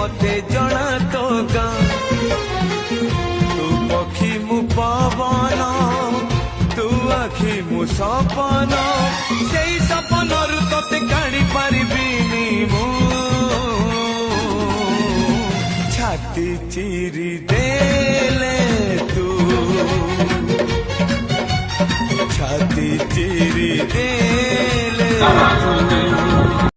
मते जणा तो गाँ तू पक्षी मु पवन तू आखि मु सपन से सपन रु ते काढ़ी पारिबिनी मु छाती चिरी देले तू छाती चिरी देले तू।